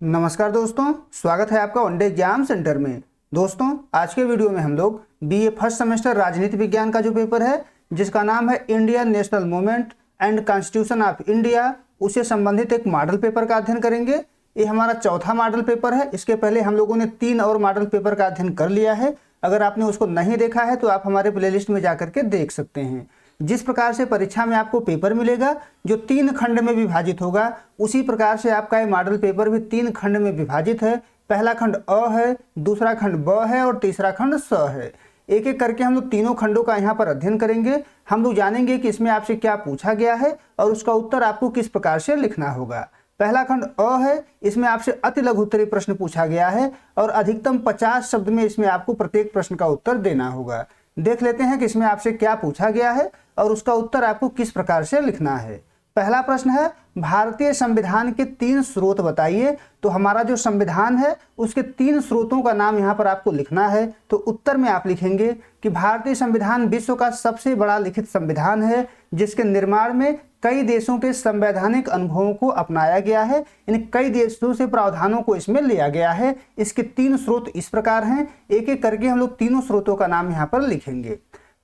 नमस्कार दोस्तों, स्वागत है आपका वनडे एग्जाम सेंटर में। दोस्तों, आज के वीडियो में हम लोग बीए फर्स्ट सेमेस्टर राजनीति विज्ञान का जो पेपर है जिसका नाम है Indian national movement and constitution of India, उससे संबंधित एक मॉडल पेपर का अध्ययन करेंगे। ये हमारा चौथा मॉडल पेपर है। इसके पहले हम लोगों ने 3 और मॉडल पेपर का अध्ययन कर लिया है। अगर आपने उसको नहीं देखा है तो आप हमारे प्लेलिस्ट में जाकर के देख सकते हैं। जिस प्रकार से परीक्षा में आपको पेपर मिलेगा जो 3 खंड में विभाजित होगा, उसी प्रकार से आपका ये मॉडल पेपर भी 3 खंड में विभाजित है। पहला खंड अ है, दूसरा खंड ब है और तीसरा खंड स है। एक एक करके हम लोग तीनों खंडों का यहाँ पर अध्ययन करेंगे। हम लोग जानेंगे कि इसमें आपसे क्या पूछा गया है और उसका उत्तर आपको किस प्रकार से लिखना होगा। पहला खंड अ है, इसमें आपसे अति लघु उत्तरीय प्रश्न पूछा गया है और अधिकतम 50 शब्द में इसमें आपको प्रत्येक प्रश्न का उत्तर देना होगा। देख लेते हैं कि इसमें आपसे क्या पूछा गया है और उसका उत्तर आपको किस प्रकार से लिखना है। पहला प्रश्न है, भारतीय संविधान के 3 स्रोत बताइए। तो हमारा जो संविधान है उसके 3 स्रोतों का नाम यहाँ पर आपको लिखना है। तो उत्तर में आप लिखेंगे कि भारतीय संविधान विश्व का सबसे बड़ा लिखित संविधान है जिसके निर्माण में कई देशों के संवैधानिक अनुभवों को अपनाया गया है, यानी कई देशों से प्रावधानों को इसमें लिया गया है। इसके 3 स्रोत इस प्रकार हैं। एक एक करके हम लोग तीनों स्रोतों का नाम यहाँ पर लिखेंगे।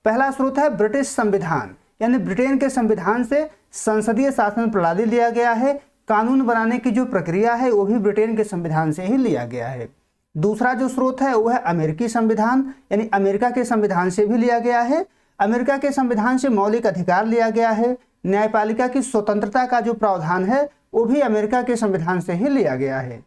पहला स्रोत है ब्रिटिश संविधान, यानी ब्रिटेन के संविधान से संसदीय शासन प्रणाली लिया गया है। कानून बनाने की जो प्रक्रिया है वो भी ब्रिटेन के संविधान से ही लिया गया है। दूसरा जो स्रोत है वो है अमेरिकी संविधान, यानी अमेरिका के संविधान से भी लिया गया है। अमेरिका के संविधान से मौलिक अधिकार लिया गया है। न्यायपालिका की स्वतंत्रता का जो प्रावधान है वो भी अमेरिका के संविधान से ही लिया गया है।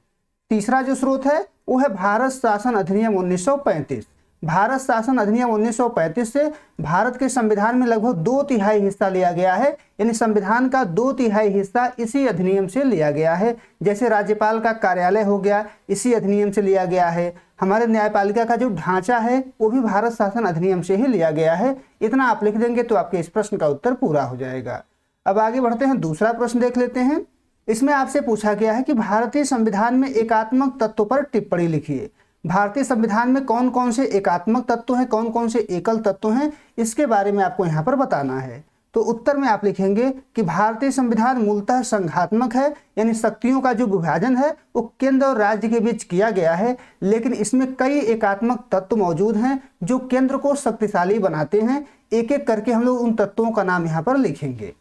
तीसरा जो स्रोत है वो है भारत शासन अधिनियम 1935। भारत शासन अधिनियम 1935 से भारत के संविधान में लगभग 2/3 हिस्सा लिया गया है, यानी संविधान का 2/3 हिस्सा इसी अधिनियम से लिया गया है। जैसे राज्यपाल का कार्यालय हो गया, इसी अधिनियम से लिया गया है। हमारे न्यायपालिका का जो ढांचा है वो भी भारत शासन अधिनियम से ही लिया गया है। इतना आप लिख देंगे तो आपके इस प्रश्न का उत्तर पूरा हो जाएगा। अब आगे बढ़ते हैं, दूसरा प्रश्न देख लेते हैं। इसमें आपसे पूछा गया है कि भारतीय संविधान में एकात्मक तत्वों पर टिप्पणी लिखिए। भारतीय संविधान में कौन कौन से एकात्मक तत्व हैं, कौन कौन से एकल तत्व हैं, इसके बारे में आपको यहाँ पर बताना है। तो उत्तर में आप लिखेंगे कि भारतीय संविधान मूलतः संघात्मक है, यानी शक्तियों का जो विभाजन है वो केंद्र और राज्य के बीच किया गया है, लेकिन इसमें कई एकात्मक तत्व मौजूद हैं जो केंद्र को शक्तिशाली बनाते हैं। एक एक करके हम लोग उन तत्वों का नाम यहाँ पर लिखेंगे।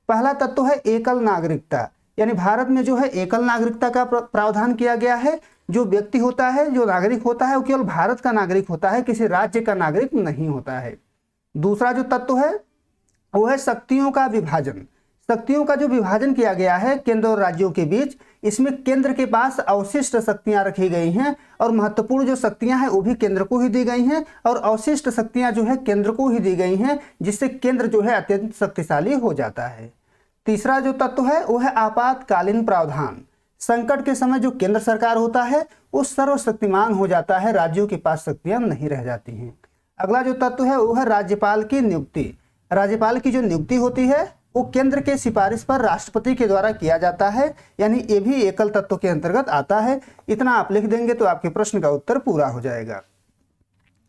पहला तत्व है एकल नागरिकता, यानी भारत में जो है एकल नागरिकता का प्रावधान किया गया है। जो व्यक्ति होता है, जो नागरिक होता है, वो केवल भारत का नागरिक होता है, किसी राज्य का नागरिक नहीं होता है। दूसरा जो तत्व है वो है शक्तियों का विभाजन। शक्तियों का जो विभाजन किया गया है केंद्र और राज्यों के बीच, इसमें केंद्र के पास अवशिष्ट शक्तियां रखी गई हैं और महत्वपूर्ण जो शक्तियां हैं वो भी केंद्र को ही दी गई हैं और अवशिष्ट शक्तियां जो है केंद्र को ही दी गई हैं, जिससे केंद्र जो है अत्यंत शक्तिशाली हो जाता है। तीसरा जो तत्व है वो है आपातकालीन प्रावधान। संकट के समय जो केंद्र सरकार होता है वो सर्वशक्तिमान हो जाता है, राज्यों के पास शक्तियां नहीं रह जाती हैं। अगला जो तत्व है वो है राज्यपाल की नियुक्ति। राज्यपाल की जो नियुक्ति होती है वो केंद्र के सिफारिश पर राष्ट्रपति के द्वारा किया जाता है, यानी ये भी एकल तत्व के अंतर्गत आता है। इतना आप लिख देंगे तो आपके प्रश्न का उत्तर पूरा हो जाएगा।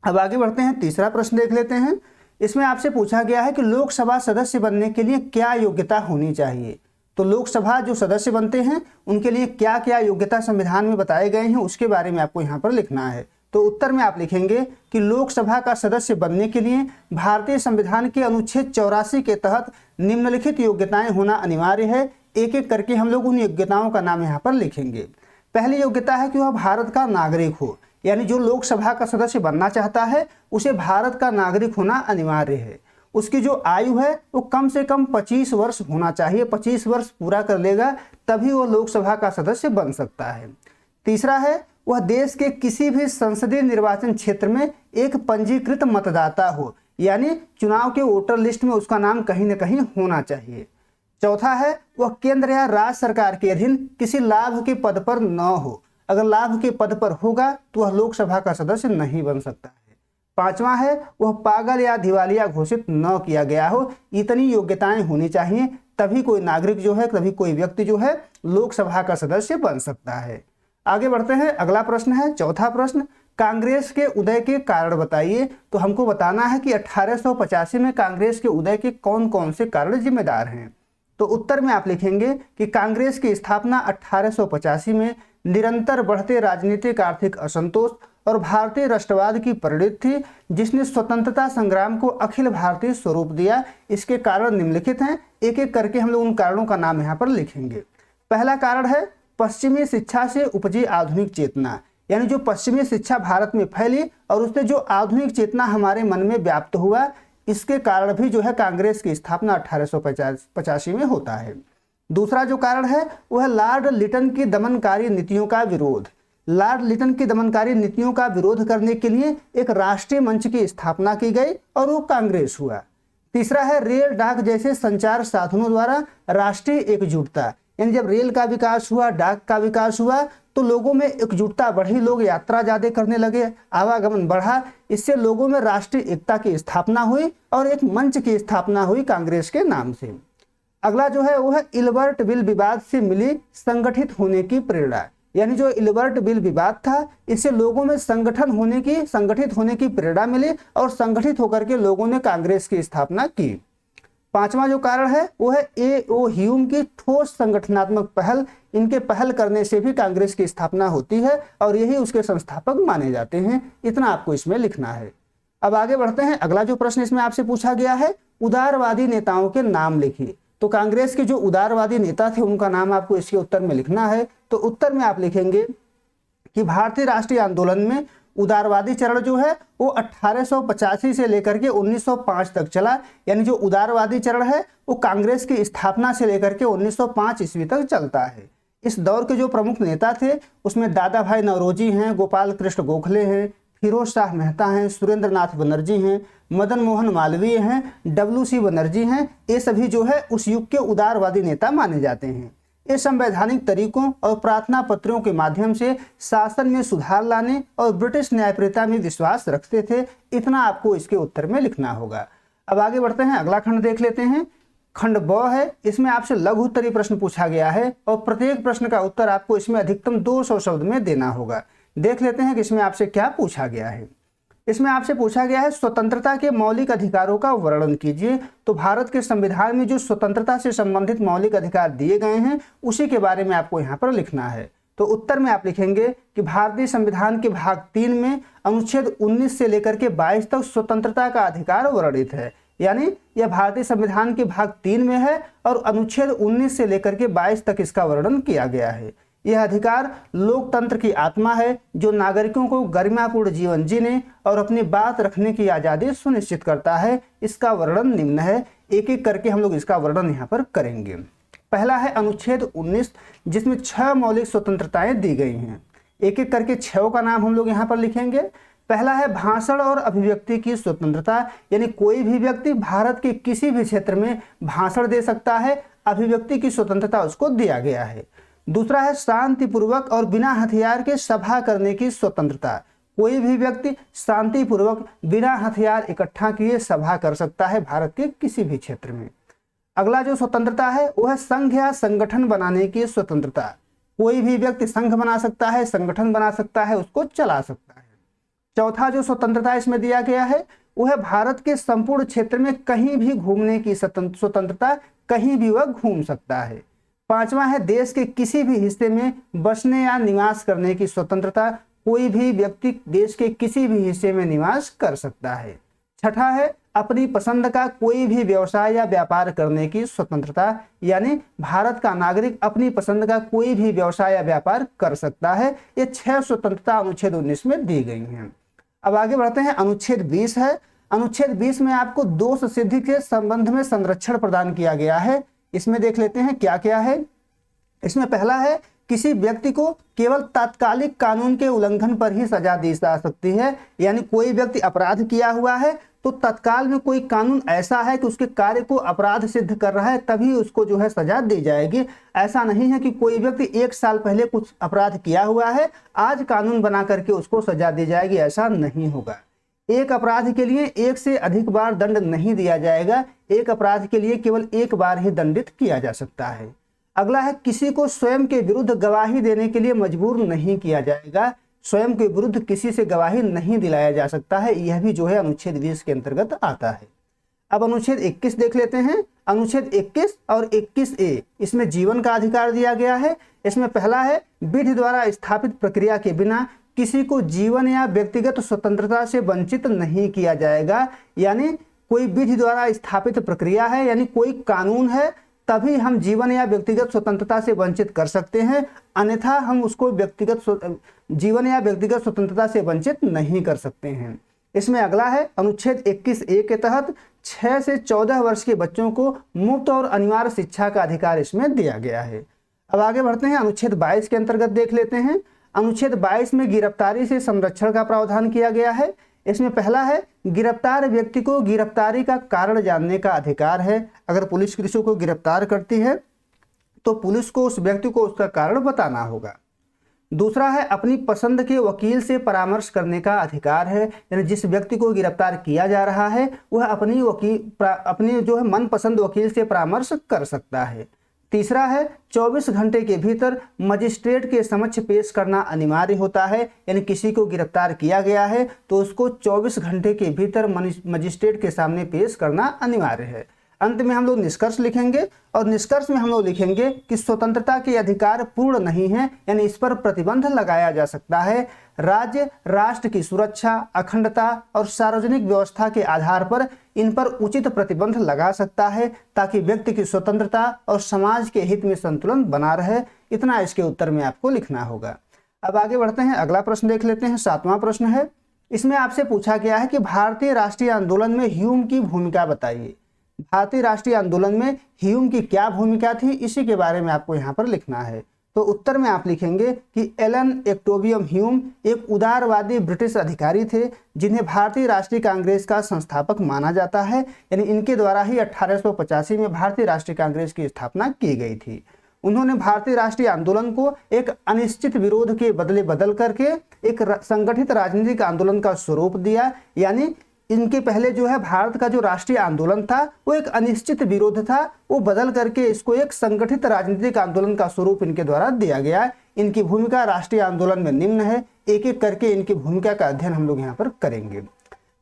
अब आगे बढ़ते हैं, तीसरा प्रश्न देख लेते हैं। इसमें आपसे पूछा गया है कि लोकसभा सदस्य बनने के लिए क्या योग्यता होनी चाहिए। तो लोकसभा जो सदस्य बनते हैं उनके लिए क्या क्या योग्यता संविधान में बताए गए हैं उसके बारे में आपको यहाँ पर लिखना है। तो उत्तर में आप लिखेंगे कि लोकसभा का सदस्य बनने के लिए भारतीय संविधान के अनुच्छेद 84 के तहत निम्नलिखित योग्यताएं होना अनिवार्य है। एक एक करके हम लोग उन योग्यताओं का नाम यहाँ पर लिखेंगे। पहली योग्यता है कि वह भारत का नागरिक हो, यानी जो लोकसभा का सदस्य बनना चाहता है उसे भारत का नागरिक होना अनिवार्य है। उसकी जो आयु है वो कम से कम 25 वर्ष होना चाहिए। 25 वर्ष पूरा कर लेगा तभी वो लोकसभा का सदस्य बन सकता है। तीसरा है वह देश के किसी भी संसदीय निर्वाचन क्षेत्र में एक पंजीकृत मतदाता हो, यानी चुनाव के वोटर लिस्ट में उसका नाम कहीं न कहीं होना चाहिए। चौथा है वह केंद्र या राज्य सरकार के अधीन किसी लाभ के पद पर न हो। अगर लाभ के पद पर होगा तो वह लोकसभा का सदस्य नहीं बन सकता है। पांचवा है वह पागल या दिवालिया घोषित न किया गया हो। इतनी योग्यताएं होनी चाहिए तभी कोई नागरिक जो है, तभी कोई व्यक्ति जो है लोकसभा का सदस्य बन सकता है। आगे बढ़ते हैं, अगला प्रश्न है चौथा प्रश्न, कांग्रेस के उदय के कारण बताइए। तो हमको बताना है कि 1885 में कांग्रेस के उदय के कौन कौन से कारण जिम्मेदार हैं। तो उत्तर में आप लिखेंगे कि कांग्रेस की स्थापना 1885 में निरंतर बढ़ते राजनीतिक आर्थिक असंतोष और भारतीय राष्ट्रवाद की परिणति थी, जिसने स्वतंत्रता संग्राम को अखिल भारतीय स्वरूप दिया। इसके कारण निम्नलिखित हैं, एक एक करके हम लोग उन कारणों का नाम यहाँ पर लिखेंगे। पहला कारण है पश्चिमी शिक्षा से उपजी आधुनिक चेतना, यानी जो पश्चिमी शिक्षा भारत में फैली और उससे जो आधुनिक चेतना हमारे मन में व्याप्त हुआ, इसके कारण भी जो है कांग्रेस की स्थापना 1885 में होता है। दूसरा जो कारण है वह है लॉर्ड लिटन की दमनकारी नीतियों का विरोध। लॉर्ड लिटन की दमनकारी नीतियों का विरोध करने के लिए एक राष्ट्रीय मंच की स्थापना की गई और वो कांग्रेस हुआ। तीसरा है रेल डाक जैसे संचार साधनों द्वारा राष्ट्रीय एकजुटता, यानी जब रेल का विकास हुआ, डाक का विकास हुआ तो लोगों में एकजुटता बढ़ी, लोग यात्रा ज्यादा करने लगे, आवागमन बढ़ा, इससे लोगों में राष्ट्रीय एकता की स्थापना हुई और एक मंच की स्थापना हुई कांग्रेस के नाम से। अगला जो है वो है इल्बर्ट बिल विवाद से मिली संगठित होने की प्रेरणा, यानी जो इल्बर्ट बिल विवाद था इससे लोगों में संगठित होने की प्रेरणा मिली और संगठित होकर के लोगों ने कांग्रेस की स्थापना की। पांचवा जो कारण है वो है A.O. ह्यूम की ठोस संगठनात्मक पहल। इनके पहल करने से भी कांग्रेस की स्थापना होती है और यही उसके संस्थापक माने जाते हैं। इतना आपको इसमें लिखना है। अब आगे बढ़ते हैं। अगला जो प्रश्न इसमें आपसे पूछा गया है, उदारवादी नेताओं के नाम लिखिए। तो कांग्रेस के जो उदारवादी नेता थे उनका नाम आपको इसके उत्तर में लिखना है। तो उत्तर में आप लिखेंगे कि भारतीय राष्ट्रीय आंदोलन में उदारवादी चरण जो है वो 1885 से लेकर के 1905 तक चला, यानी जो उदारवादी चरण है वो कांग्रेस की स्थापना से लेकर के 1905 ईस्वी तक चलता है। इस दौर के जो प्रमुख नेता थे उसमें दादा भाई नौरोजी हैं, गोपाल कृष्ण गोखले हैं, फिरोज शाह मेहता हैं, सुरेंद्र नाथ बनर्जी हैं, मदन मोहन मालवीय हैं, WC बनर्जी हैं। ये सभी जो है उस युग के उदारवादी नेता माने जाते हैं। ये संवैधानिक तरीकों और प्रार्थना पत्रों के माध्यम से शासन में सुधार लाने और ब्रिटिश न्यायप्रियता में विश्वास रखते थे। इतना आपको इसके उत्तर में लिखना होगा। अब आगे बढ़ते हैं, अगला खंड देख लेते हैं। खंड ब है, इसमें आपसे लघु उत्तरीय प्रश्न पूछा गया है और प्रत्येक प्रश्न का उत्तर आपको इसमें अधिकतम 200 शब्द में देना होगा। देख लेते हैं कि इसमें आपसे क्या पूछा गया है। इसमें आपसे पूछा गया है स्वतंत्रता के मौलिक अधिकारों का वर्णन कीजिए। तो भारत के संविधान में जो स्वतंत्रता से संबंधित मौलिक अधिकार दिए गए हैं उसी के बारे में आपको यहाँ पर लिखना है। तो उत्तर में आप लिखेंगे कि भारतीय संविधान के भाग 3 में अनुच्छेद 19 से लेकर के 22 तक स्वतंत्रता का अधिकार वर्णित है, यानी यह भारतीय संविधान के भाग 3 में है और अनुच्छेद 19 से लेकर के 22 तक इसका वर्णन किया गया है। यह अधिकार लोकतंत्र की आत्मा है जो नागरिकों को गरिमापूर्ण जीवन जीने और अपनी बात रखने की आज़ादी सुनिश्चित करता है। इसका वर्णन निम्न है, एक एक करके हम लोग इसका वर्णन यहाँ पर करेंगे। पहला है अनुच्छेद 19 जिसमें 6 मौलिक स्वतंत्रताएं दी गई हैं। एक एक करके 6 का नाम हम लोग यहाँ पर लिखेंगे। पहला है भाषण और अभिव्यक्ति की स्वतंत्रता, यानी कोई भी व्यक्ति भारत के किसी भी क्षेत्र में भाषण दे सकता है, अभिव्यक्ति की स्वतंत्रता उसको दिया गया है। दूसरा है शांतिपूर्वक और बिना हथियार के सभा करने की स्वतंत्रता, कोई भी व्यक्ति शांतिपूर्वक बिना हथियार इकट्ठा किए सभा कर सकता है भारत के किसी भी क्षेत्र में। अगला जो स्वतंत्रता है वह है संघ या संगठन बनाने की स्वतंत्रता, कोई भी व्यक्ति संघ बना सकता है, संगठन बना सकता है, उसको चला सकता है। चौथा जो स्वतंत्रता इसमें दिया गया है वह है भारत के संपूर्ण क्षेत्र में कहीं भी घूमने की स्वतंत्रता, कहीं भी वह घूम सकता है। पांचवा है देश के किसी भी हिस्से में बसने या निवास करने की स्वतंत्रता, कोई भी व्यक्ति देश के किसी भी हिस्से में निवास कर सकता है। छठा है अपनी पसंद का कोई भी व्यवसाय या व्यापार करने की स्वतंत्रता, यानी भारत का नागरिक अपनी पसंद का कोई भी व्यवसाय या व्यापार कर सकता है। ये 6 स्वतंत्रता अनुच्छेद 19 में दी गई हैं। अब आगे बढ़ते हैं, अनुच्छेद 20 है। अनुच्छेद 20 में आपको दोष सिद्धि के संबंध में संरक्षण प्रदान किया गया है। इसमें देख लेते हैं क्या क्या है। इसमें पहला है किसी व्यक्ति को केवल तात्कालिक कानून के उल्लंघन पर ही सजा दी जा सकती है, यानी कोई व्यक्ति अपराध किया हुआ है तो तत्काल में कोई कानून ऐसा है कि उसके कार्य को अपराध सिद्ध कर रहा है तभी उसको जो है सजा दी जाएगी। ऐसा नहीं है कि कोई व्यक्ति 1 साल पहले कुछ अपराध किया हुआ है आज कानून बना करके उसको सजा दी जाएगी, ऐसा नहीं होगा। एक अपराध के लिए 1 से अधिक बार दंड नहीं दिया जाएगा, एक अपराध के लिए केवल 1 बार ही दंडित किया जा सकता है। अगला है किसी को स्वयं के विरुद्ध गवाही देने के लिए मजबूर नहीं किया जाएगा, स्वयं के विरुद्ध किसी से गवाही नहीं दिलाया जा सकता है, यह भी जो है अनुच्छेद 20 के अंतर्गत आता है। अब अनुच्छेद 21 देख लेते हैं। अनुच्छेद 21 और 21A इसमें जीवन का अधिकार दिया गया है, इसमें पहला है विधि द्वारा स्थापित प्रक्रिया के बिना किसी को जीवन या व्यक्तिगत स्वतंत्रता से वंचित नहीं किया जाएगा। यानी कोई विधि द्वारा स्थापित प्रक्रिया है, यानी कोई कानून है, तभी हम जीवन या व्यक्तिगत स्वतंत्रता से वंचित कर सकते हैं, अन्यथा हम उसको जीवन या व्यक्तिगत स्वतंत्रता से वंचित नहीं कर सकते हैं। इसमें अगला है अनुच्छेद 21A के तहत 6 से 14 वर्ष के बच्चों को मुफ्त और अनिवार्य शिक्षा का अधिकार इसमें दिया गया है। अब आगे बढ़ते हैं, अनुच्छेद 22 के अंतर्गत देख लेते हैं। अनुच्छेद 22 में गिरफ्तारी से संरक्षण का प्रावधान किया गया है। इसमें पहला है गिरफ्तार व्यक्ति को गिरफ्तारी का कारण जानने का अधिकार है। अगर पुलिस किसी को गिरफ्तार करती है तो पुलिस को उस व्यक्ति को उसका कारण बताना होगा। दूसरा है अपनी पसंद के वकील से परामर्श करने का अधिकार है, यानी जिस व्यक्ति को गिरफ्तार किया जा रहा है वह अपनी जो है मनपसंद वकील से परामर्श कर सकता है। तीसरा है 24 घंटे के भीतर मजिस्ट्रेट के समक्ष पेश करना अनिवार्य होता है, यानी किसी को गिरफ्तार किया गया है तो उसको 24 घंटे के भीतर मजिस्ट्रेट के सामने पेश करना अनिवार्य है। अंत में हम लोग निष्कर्ष लिखेंगे और निष्कर्ष में हम लोग लिखेंगे कि स्वतंत्रता के अधिकार पूर्ण नहीं है, यानी इस पर प्रतिबंध लगाया जा सकता है। राज्य राष्ट्र की सुरक्षा, अखंडता और सार्वजनिक व्यवस्था के आधार पर इन पर उचित प्रतिबंध लगा सकता है ताकि व्यक्ति की स्वतंत्रता और समाज के हित में संतुलन बना रहे। इतना इसके उत्तर में आपको लिखना होगा। अब आगे बढ़ते हैं, अगला प्रश्न देख लेते हैं। 7वां प्रश्न है, इसमें आपसे पूछा गया है कि भारतीय राष्ट्रीय आंदोलन में ह्यूम की भूमिका बताइए। भारतीय राष्ट्रीय आंदोलन में ह्यूम की क्या भूमिका थी, इसी के बारे में आपको यहाँ पर लिखना है। तो उत्तर में आप लिखेंगे कि एलन एक्टोबियम ह्यूम एक उदारवादी ब्रिटिश अधिकारी थे जिन्हें भारतीय राष्ट्रीय कांग्रेस का संस्थापक माना जाता है, यानी इनके द्वारा ही 1885 में भारतीय राष्ट्रीय कांग्रेस की स्थापना की गई थी। उन्होंने भारतीय राष्ट्रीय आंदोलन को एक अनिश्चित विरोध के बदले बदल करके एक संगठित राजनीतिक आंदोलन का स्वरूप दिया। यानी इनके पहले जो है भारत का जो राष्ट्रीय आंदोलन था वो एक अनिश्चित विरोध था, वो बदल करके इसको एक संगठित राजनीतिक आंदोलन का स्वरूप इनके द्वारा दिया गया। इनकी भूमिका राष्ट्रीय आंदोलन में निम्न है, एक एक करके इनकी भूमिका का अध्ययन हम लोग यहाँ पर करेंगे।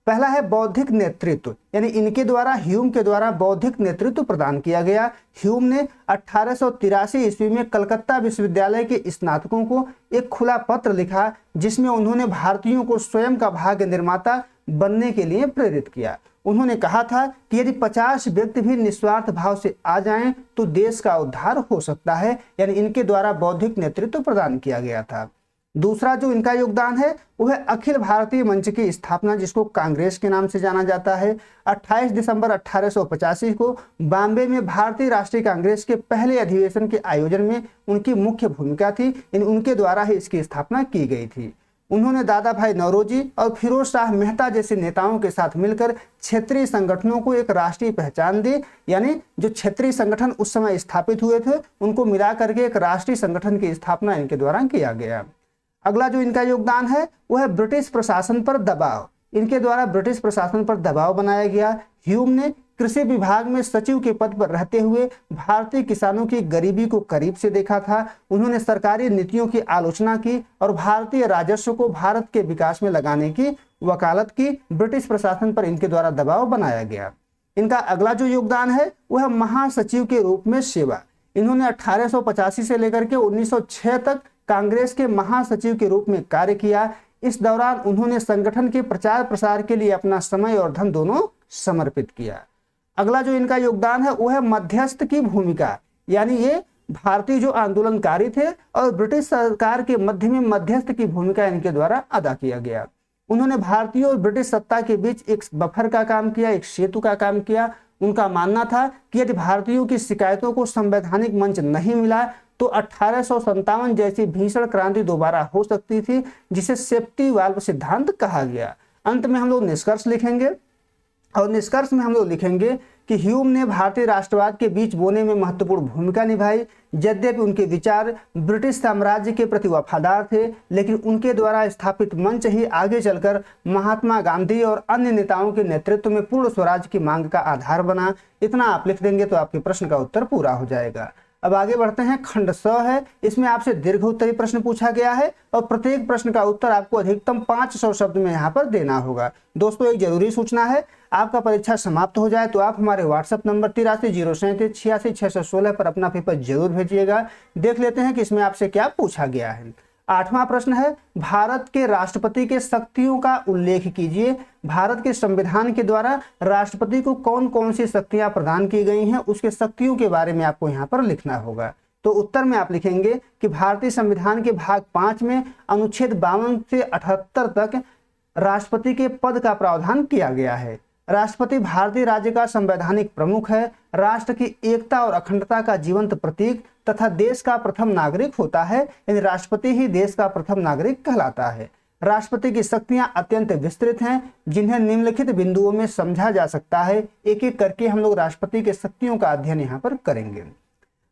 पहला है बौद्धिक नेतृत्व, यानी इनके द्वारा ह्यूम के द्वारा बौद्धिक नेतृत्व प्रदान किया गया। ह्यूम ने 1883 ईस्वी में कलकत्ता विश्वविद्यालय के स्नातकों को एक खुला पत्र लिखा जिसमें उन्होंने भारतीयों को स्वयं का भाग्य निर्माता बनने के लिए प्रेरित किया। उन्होंने कहा था कि यदि 50 व्यक्ति भी निस्वार्थ भाव से आ जाएं तो देश का उद्धार हो सकता है, यानी इनके द्वारा बौद्धिक नेतृत्व प्रदान किया गया था। दूसरा जो इनका योगदान है वो है अखिल भारतीय मंच की स्थापना, जिसको कांग्रेस के नाम से जाना जाता है। 28 दिसंबर 1885 को बॉम्बे में भारतीय राष्ट्रीय कांग्रेस के पहले अधिवेशन के आयोजन में उनकी मुख्य भूमिका थी, यानी उनके द्वारा ही इसकी स्थापना की गई थी। उन्होंने दादा भाई नौरोजी और फिरोज शाह मेहता जैसे नेताओं के साथ मिलकर क्षेत्रीय संगठनों को एक राष्ट्रीय पहचान दी, यानी जो क्षेत्रीय संगठन उस समय स्थापित हुए थे उनको मिला करके एक राष्ट्रीय संगठन की स्थापना इनके द्वारा किया गया। अगला जो इनका योगदान है वो है ब्रिटिश प्रशासन पर दबाव। इनके द्वारा ब्रिटिश प्रशासन पर दबाव बनाया गया। ह्यूम ने कृषि विभाग में सचिव के पद पर रहते हुए भारतीय किसानों की गरीबी को करीब से देखा था। उन्होंने सरकारी नीतियों की आलोचना की और भारतीय राजस्व को भारत के विकास में लगाने की वकालत की। ब्रिटिश प्रशासन पर इनके द्वारा दबाव बनाया गया। इनका अगला जो योगदान है वह महासचिव के रूप में सेवा। इन्होंने 1885 से लेकर के 1906 तक कांग्रेस के महासचिव के रूप में कार्य किया। इस दौरान उन्होंने संगठन के प्रचार प्रसार के लिए अपना समय और धन दोनों समर्पित किया। अगला जो इनका योगदान है वो है मध्यस्थ की भूमिका, यानी ये भारतीय जो आंदोलनकारी थे और ब्रिटिश सरकार के मध्य में मध्यस्थ की भूमिका इनके द्वारा अदा किया गया। उन्होंने भारतीय और ब्रिटिश सत्ता के बीच एक बफर का काम किया, एक सेतु का काम किया। उनका मानना था कि यदि भारतीयों की शिकायतों को संवैधानिक मंच नहीं मिला तो 1857 जैसी भीषण क्रांति दोबारा हो सकती थी, जिसे सेफ्टी वाल्व सिद्धांत कहा गया। अंत में हम लोग निष्कर्ष लिखेंगे और निष्कर्ष में हम लोग लिखेंगे कि ह्यूम ने भारतीय राष्ट्रवाद के बीच बोने में महत्वपूर्ण भूमिका निभाई। यद्यपि उनके विचार ब्रिटिश साम्राज्य के प्रति वफादार थे, लेकिन उनके द्वारा स्थापित मंच ही आगे चलकर महात्मा गांधी और अन्य नेताओं के नेतृत्व में पूर्ण स्वराज की मांग का आधार बना। इतना आप लिख देंगे तो आपके प्रश्न का उत्तर पूरा हो जाएगा। अब आगे बढ़ते हैं। खंड स है, इसमें आपसे दीर्घ उत्तरीय प्रश्न पूछा गया है और प्रत्येक प्रश्न का उत्तर आपको अधिकतम 500 शब्द में यहाँ पर देना होगा। दोस्तों एक जरूरी सूचना है, आपका परीक्षा समाप्त हो जाए तो आप हमारे व्हाट्सएप नंबर 8307386616 पर अपना पेपर जरूर भेजिएगा। देख लेते हैं कि इसमें आपसे क्या पूछा गया है। 8वां प्रश्न है, भारत के राष्ट्रपति के शक्तियों का उल्लेख कीजिए। भारत के संविधान के द्वारा राष्ट्रपति को कौन कौन सी शक्तियां प्रदान की गई हैं, उसके शक्तियों के बारे में आपको यहाँ पर लिखना होगा। तो उत्तर में आप लिखेंगे कि भारतीय संविधान के भाग 5 में अनुच्छेद 52 से 78 तक राष्ट्रपति के पद का प्रावधान किया गया है। राष्ट्रपति भारतीय राज्य का संवैधानिक प्रमुख है, राष्ट्र की एकता और अखंडता का जीवंत प्रतीक तथा देश का प्रथम नागरिक होता है। यानी राष्ट्रपति ही देश का प्रथम नागरिक कहलाता है। राष्ट्रपति की शक्तियां अत्यंत विस्तृत हैं, जिन्हें निम्नलिखित बिंदुओं में समझा जा सकता है। एक एक करके हम लोग राष्ट्रपति के शक्तियों का अध्ययन यहाँ पर करेंगे।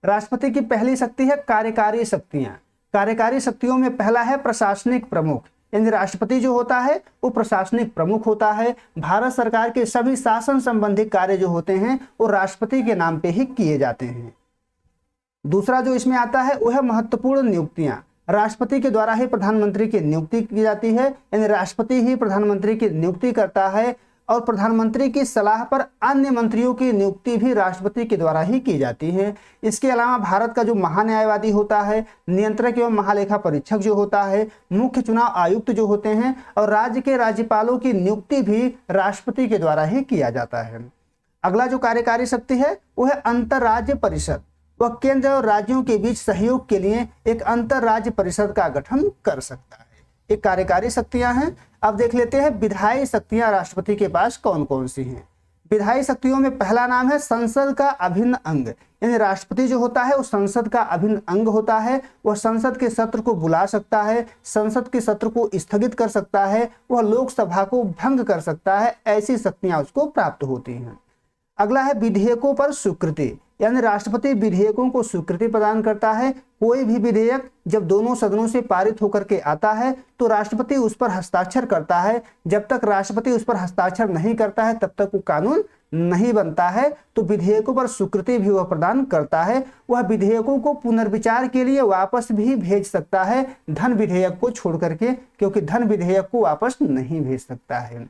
राष्ट्रपति की पहली शक्ति है कार्यकारी शक्तियां। कार्यकारी शक्तियों में पहला है प्रशासनिक प्रमुख, यानी राष्ट्रपति जो होता है वो प्रशासनिक प्रमुख होता है। भारत सरकार के सभी शासन संबंधी कार्य जो होते हैं वो राष्ट्रपति के नाम पे ही किए जाते हैं। दूसरा जो इसमें आता है वो है महत्वपूर्ण नियुक्तियां। राष्ट्रपति के द्वारा ही प्रधानमंत्री की नियुक्ति की जाती है, यानी राष्ट्रपति ही प्रधानमंत्री की नियुक्ति करता है और प्रधानमंत्री की सलाह पर अन्य मंत्रियों की नियुक्ति भी राष्ट्रपति के द्वारा ही की जाती है। इसके अलावा भारत का जो महान्यायवादी होता है, नियंत्रक एवं महालेखा परीक्षक जो होता है, मुख्य चुनाव आयुक्त जो होते हैं और राज्य के राज्यपालों की नियुक्ति भी राष्ट्रपति के द्वारा ही किया जाता है। अगला जो कार्यकारी शक्ति है वो है अंतरराज्य परिषद। वह केंद्र और राज्यों के बीच सहयोग के लिए एक अंतरराज्य परिषद का गठन कर सकता है। ये कार्यकारी शक्तियां हैं। अब देख लेते हैं विधायी शक्तियां राष्ट्रपति के पास कौन कौन सी हैं। विधायी शक्तियों में पहला नाम है संसद का अभिन्न अंग, यानी राष्ट्रपति जो होता है वो संसद का अभिन्न अंग होता है। वह संसद के सत्र को बुला सकता है, संसद के सत्र को स्थगित कर सकता है, वह लोकसभा को भंग कर सकता है। ऐसी शक्तियां उसको प्राप्त होती हैं। अगला है विधेयकों पर स्वीकृति, यानी राष्ट्रपति विधेयकों को स्वीकृति प्रदान करता है। कोई भी विधेयक जब दोनों सदनों से पारित होकर के आता है तो राष्ट्रपति उस पर हस्ताक्षर करता है। जब तक राष्ट्रपति उस पर हस्ताक्षर नहीं करता है तब तक वो कानून नहीं बनता है। तो विधेयकों पर स्वीकृति भी वह प्रदान करता है। वह विधेयकों को पुनर्विचार के लिए वापस भी भेज सकता है, धन विधेयक को छोड़ करके, क्योंकि धन विधेयक को वापस नहीं भेज सकता है।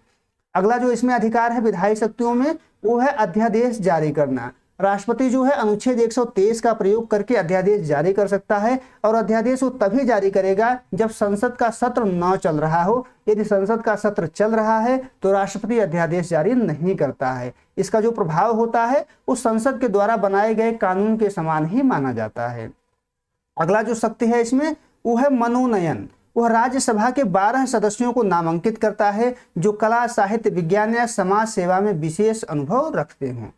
अगला जो इसमें अधिकार है विधायी शक्तियों में वो है अध्यादेश जारी करना। राष्ट्रपति जो है अनुच्छेद 123 का प्रयोग करके अध्यादेश जारी कर सकता है और अध्यादेश वो तभी जारी करेगा जब संसद का सत्र न चल रहा हो। यदि संसद का सत्र चल रहा है तो राष्ट्रपति अध्यादेश जारी नहीं करता है। इसका जो प्रभाव होता है उस संसद के द्वारा बनाए गए कानून के समान ही माना जाता है। अगला जो शक्ति है इसमें वो है मनोनयन। वह राज्यसभा के 12 सदस्यों को नामांकित करता है जो कला, साहित्य, विज्ञान या समाज सेवा में विशेष अनुभव रखते हों।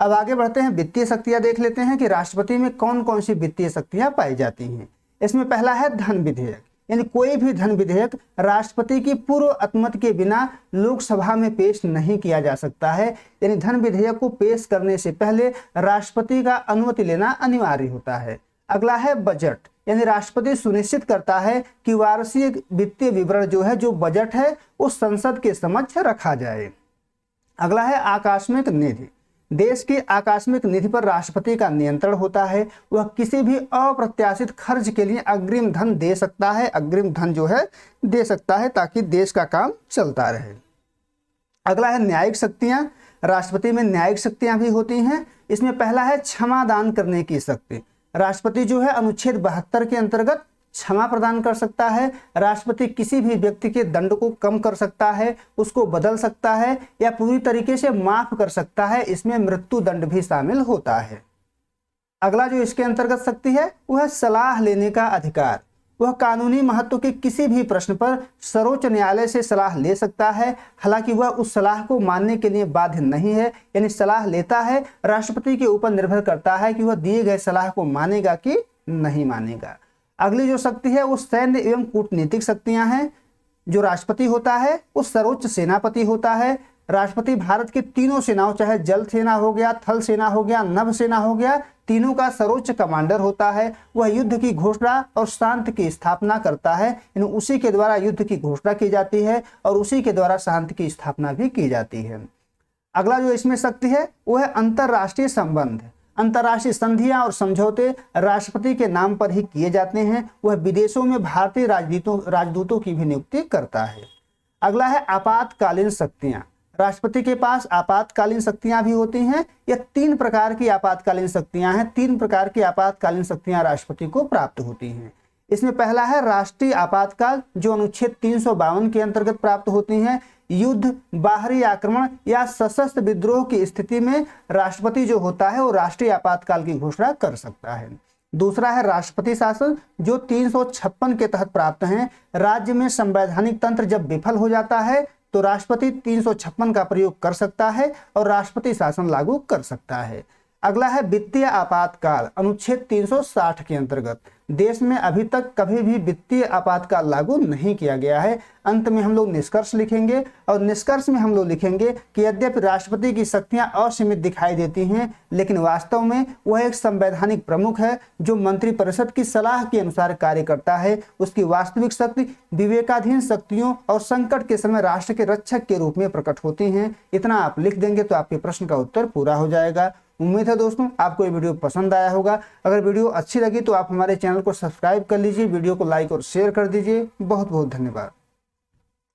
अब आगे बढ़ते हैं, वित्तीय शक्तियां देख लेते हैं कि राष्ट्रपति में कौन कौन सी वित्तीय शक्तियां पाई जाती हैं। इसमें पहला है धन विधेयक, यानी कोई भी धन विधेयक राष्ट्रपति की पूर्व अनुमति के बिना लोकसभा में पेश नहीं किया जा सकता है। यानी धन विधेयक को पेश करने से पहले राष्ट्रपति का अनुमति लेना अनिवार्य होता है। अगला है बजट, यानी राष्ट्रपति सुनिश्चित करता है कि वार्षिक वित्तीय विवरण जो है, जो बजट है, उस संसद के समक्ष रखा जाए। अगला है आकस्मिक निधि। देश की आकस्मिक निधि पर राष्ट्रपति का नियंत्रण होता है। वह किसी भी अप्रत्याशित खर्च के लिए अग्रिम धन दे सकता है, अग्रिम धन जो है दे सकता है ताकि देश का काम चलता रहे। अगला है न्यायिक शक्तियां। राष्ट्रपति में न्यायिक शक्तियां भी होती हैं। इसमें पहला है क्षमा दान करने की शक्ति। राष्ट्रपति जो है अनुच्छेद 72 के अंतर्गत क्षमा प्रदान कर सकता है। राष्ट्रपति किसी भी व्यक्ति के दंड को कम कर सकता है, उसको बदल सकता है या पूरी तरीके से माफ कर सकता है। इसमें मृत्यु दंड भी शामिल होता है। अगला जो इसके अंतर्गत शक्ति है वह है सलाह लेने का अधिकार। वह कानूनी महत्व के किसी भी प्रश्न पर सर्वोच्च न्यायालय से सलाह ले सकता है। हालांकि वह उस सलाह को मानने के लिए बाध्य नहीं है, यानी सलाह लेता है। राष्ट्रपति के ऊपर निर्भर करता है कि वह दिए गए सलाह को मानेगा कि नहीं मानेगा। अगली जो शक्ति है वो सैन्य एवं कूटनीतिक शक्तियां हैं। जो राष्ट्रपति होता है वो सर्वोच्च सेनापति होता है। राष्ट्रपति भारत की तीनों सेनाओं, चाहे जल सेना हो गया, थल सेना हो गया, नभ सेना हो गया, तीनों का सर्वोच्च कमांडर होता है। वह युद्ध की घोषणा और शांति की स्थापना करता है। उसी के द्वारा युद्ध की घोषणा की जाती है और उसी के द्वारा शांति की स्थापना भी की जाती है। अगला जो इसमें शक्ति है वो है अंतरराष्ट्रीय संबंध। अंतर्राष्ट्रीय संधियां और समझौते राष्ट्रपति के नाम पर ही किए जाते हैं। वह विदेशों में भारतीय राजदूतों की भी नियुक्ति करता है। अगला है आपातकालीन शक्तियां। राष्ट्रपति के पास आपातकालीन शक्तियां भी होती हैं। यह 3 प्रकार की आपातकालीन शक्तियां हैं। 3 प्रकार की आपातकालीन शक्तियां राष्ट्रपति को प्राप्त होती हैं। इसमें पहला है राष्ट्रीय आपातकाल, जो अनुच्छेद 352 के अंतर्गत प्राप्त होती हैं। युद्ध, बाहरी आक्रमण या सशस्त्र विद्रोह की स्थिति में राष्ट्रपति जो होता है वो राष्ट्रीय आपातकाल की घोषणा कर सकता है। दूसरा है राष्ट्रपति शासन, जो 356 के तहत प्राप्त हैं। राज्य में संवैधानिक तंत्र जब विफल हो जाता है तो राष्ट्रपति 356 का प्रयोग कर सकता है और राष्ट्रपति शासन लागू कर सकता है। अगला है वित्तीय आपातकाल, अनुच्छेद 360 के अंतर्गत। देश में अभी तक कभी भी वित्तीय आपातकाल लागू नहीं किया गया है। अंत में हम लोग निष्कर्ष लिखेंगे और निष्कर्ष में हम लोग लिखेंगे कि यद्यपि राष्ट्रपति की शक्तियां असीमित दिखाई देती हैं, लेकिन वास्तव में वह एक संवैधानिक प्रमुख है जो मंत्रिपरिषद की सलाह के अनुसार कार्य करता है। उसकी वास्तविक शक्ति विवेकाधीन शक्तियों और संकट के समय राष्ट्र के रक्षक के रूप में प्रकट होती हैं। इतना आप लिख देंगे तो आपके प्रश्न का उत्तर पूरा हो जाएगा। उम्मीद है दोस्तों आपको ये वीडियो पसंद आया होगा। अगर वीडियो अच्छी लगी तो आप हमारे चैनल को सब्सक्राइब कर लीजिए, वीडियो को लाइक और शेयर कर दीजिए। बहुत बहुत धन्यवाद।